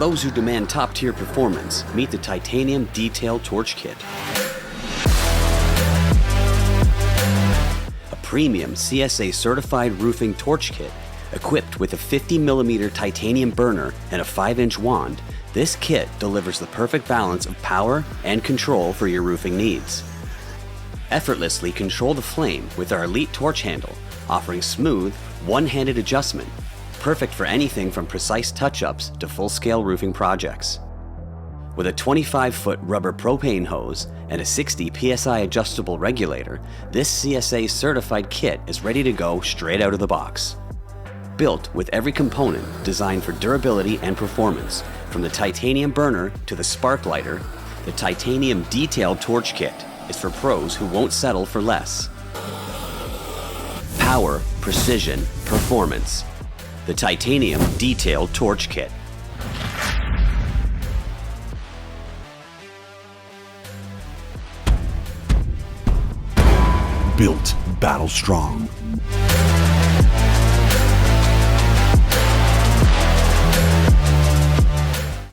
those who demand top-tier performance, meet the Titanium Detail Torch Kit. A premium CSA-certified roofing torch kit, equipped with a 50mm titanium burner and a 5-inch wand, this kit delivers the perfect balance of power and control for your roofing needs. Effortlessly control the flame with our Elite Torch Handle, offering smooth, one-handed adjustment, perfect for anything from precise touch-ups to full-scale roofing projects. With a 25-foot rubber propane hose and a 60 psi adjustable regulator, this CSA-certified kit is ready to go straight out of the box. Built with every component designed for durability and performance, from the titanium burner to the spark lighter, the Titanium Detail Torch Kit is for pros who won't settle for less. Power, precision, performance. The Titanium Detail Torch Kit. Built battle strong.